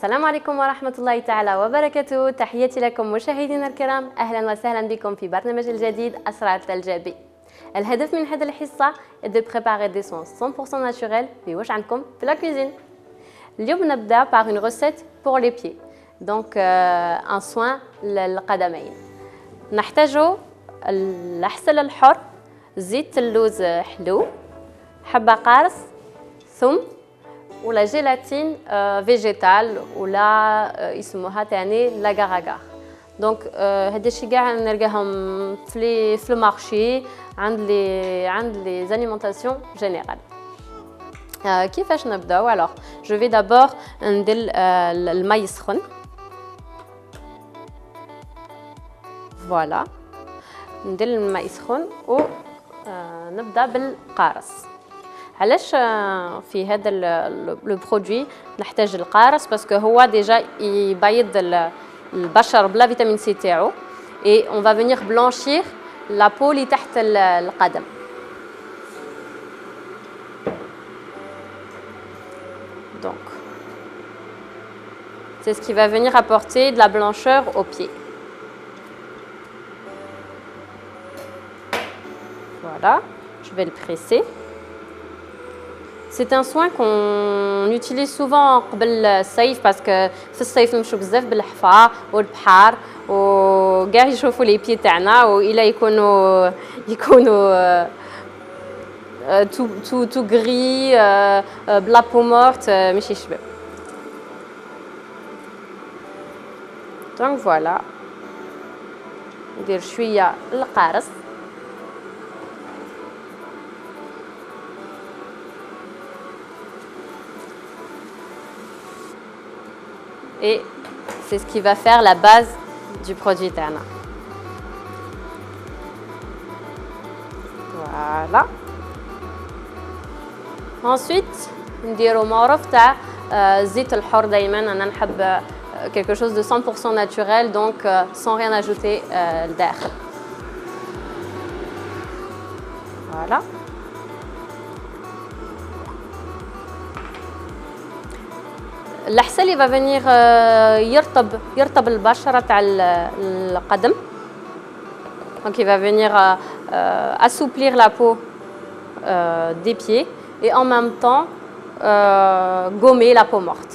السلام عليكم ورحمة الله تعالى وبركاته. تحياتي لكم مشاهدينا الكرام، أهلا وسهلا بكم في برنامج الجديد أسرار الثلجابي. الهدف من هذه الحصة de préparer des soins 100% naturels في واش عندكم في la cuisine. اليوم نبدأ par une recette pour les pieds. Donc un soin للقدمين. نحتاجو العسل الحر، زيت اللوز حلو، حبة قارص، ثوم، ولا جيلاتين فيجيتال ولا يسموها تاني لاغاراغار. دونك هاد الشيء كاع نلقاهم في المارشي عند لي زاليمونطاسيون جينيرال. كيفاش نبداو؟ الوغ جو في دابور ندير الماء يسخن. فوالا ندير الماء يسخن و نبدا بالقارص. علاش في هذا لو برودوي نحتاج القارص؟ باسكو هو ديجا يبيض البشر بلا فيتامين سي تاعو اي اون فا فينير بلانشير لا بو لي تحت القدم. Donc c'est ce qui va venir apporter de la blancheur aux pieds. Voilà, je vais le presser. C'est un soin qu'on utilise souvent قبل الصيف باسكو في الصيف نمشوا بزاف بالحفا والبحر وكاع يشوفوا لي بيي تاعنا والا يكونوا تو غري بلا بو مورت ماشي شباب. دونك فوالا ندير شويه القارص. Et c'est ce qui va faire la base du produit تاعنا. Voilà. Ensuite نديرو معروف تاع زيت الحر. دائما انا نحب quelque chose de 100% naturel, donc sans rien ajouter لداخل. Voilà. العسل va venir يرطب البشرة تاع القدم. Donc il va venir assouplir la peau des pieds et en même temps gommer la peau morte.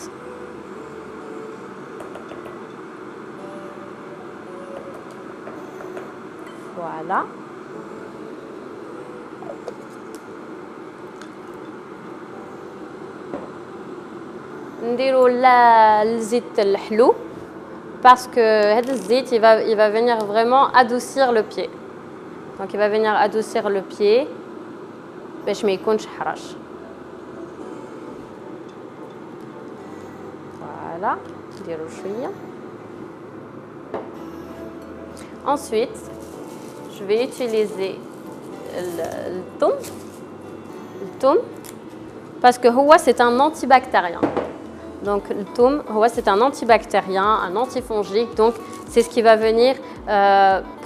Voilà. نديرو الزيت الحلو باسكو هذا الزيت il va venir vraiment adoucir le pied. Donc il va venir adoucir le pied باش ما يكونش حرج. فوالا نديرو شويه. Ensuite je vais utiliser le thym parce que هو c'est un antibactérien. Donc le thym, c'est un antibactérien, un antifongique, donc c'est ce qui va venir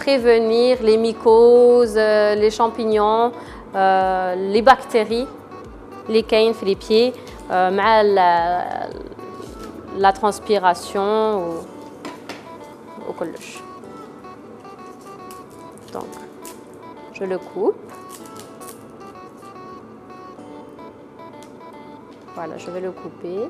prévenir les mycoses, les champignons, les bactéries, les caïns في les pieds, مع la transpiration ou كلش. Donc je le coupe. Voilà, je vais le couper.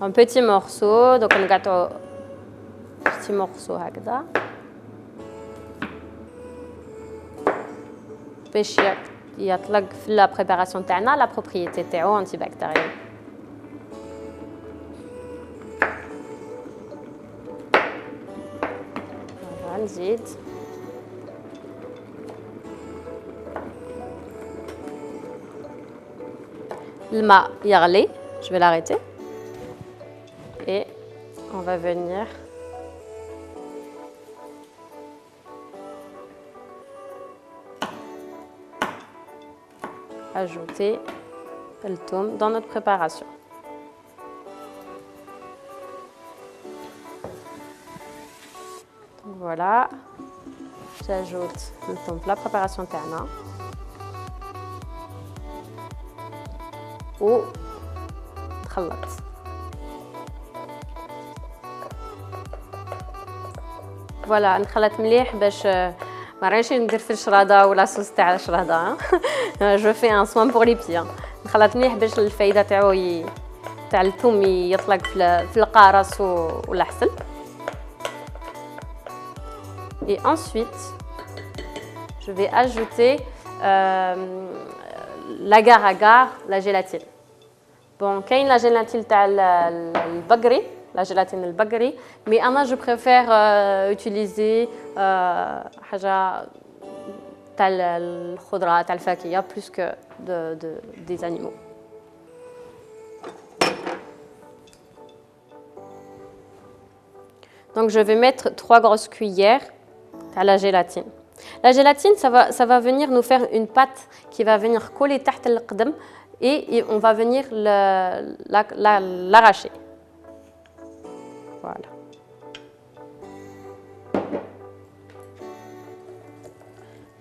Un petit morceau, donc on gâteau petit morceau هكذا باش يطلق في لا بريباراسيون تاعنا لا بروبريتي تاعو انتي بكتيريان. نزيد الماء يغلي. Je vais l'arrêter. Et on va venir ajouter le thym dans notre préparation. Donc voilà, j'ajoute le thym pour la préparation تاعنا. ونخلط. فوالا نخلط مليح باش ما رانيش ندير في الشراده ولا صوص تاع الشراده. جو في ان سوان بور لي بي. نخلط مليح باش الفايده تاعو تاع الثوم يطلق في القارص والعسل. Et ensuite, je vais ajouter l'agar-agar, la gélatine. Bon, كاين la gélatine تاع البقري, la gélatine البقري, mais أنا je préfère utiliser حاجة تاع الخضرة تاع الفاكهة plus que des animaux. Donc je vais mettre 3 grosses cuillères à la gélatine. La gélatine, ça va venir nous faire une pâte qui va venir coller تحت القدم et on va venir l'arracher. Voilà.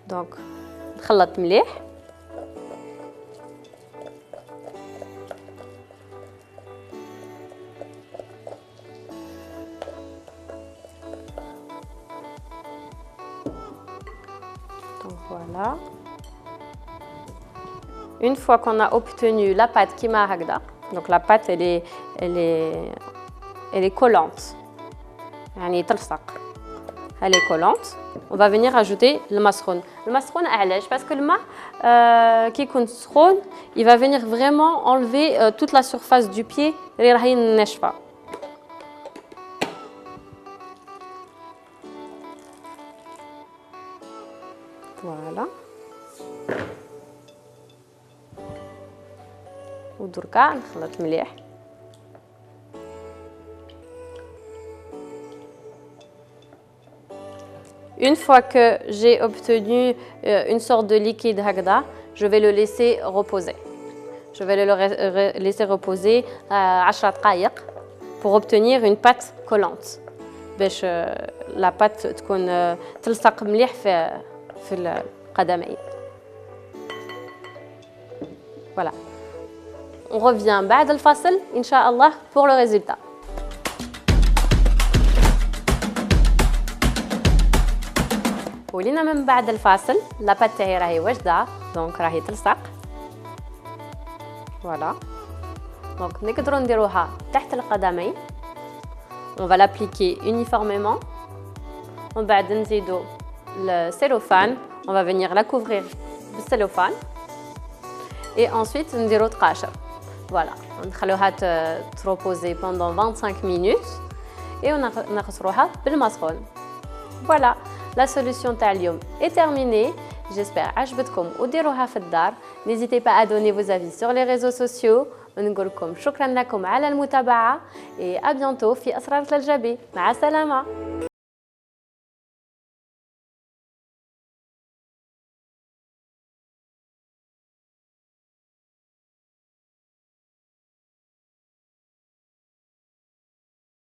Donc نخلط مليح. Voilà. Une fois qu'on a obtenu la pâte qui m'a hagda, donc la pâte elle est collante. يعني تلصق. Elle est collante. On va venir ajouter le masroun. Le masroun علاش parce que le ma qui يكون سخون, il va venir vraiment enlever toute la surface du pied اللي راهي ناشفة. Voilà. ودركا نخلط مليح. Une fois que j'ai obtenu une sorte de liquide hagda, je vais le laisser reposer. Je vais le laisser reposer 10 دقائق pour obtenir une pâte collante. باش la pâte تكون تلصق مليح في القدمين. Voilà. On revient بعد الفاصل إن شاء الله pour le résultat. ولينا من بعد الفاصل لا بات تاعي راهي واجده دونك راهي تلصق. فوالا دونك نقدروا نديروها تحت القدمين. On va l'appliquer uniformément. ومن بعد نزيدو السيلوفان. On va venir la couvrir بالسيلوفان. Et ensuite نديرو تقاشر. Voilà. نخلوها تروبوزي pendant 25 minutes. Et ونغسلوها بالمسخون. Voilà. La solution تاع اليوم est terminée. J'espère عجبتكم وديروها في الدار. N'hésitez pas à donner vos avis sur les réseaux sociaux. ونقول لكم شكرا لكم على المتابعة. Et à bientôt في أسرار الجبي. مع السلامة.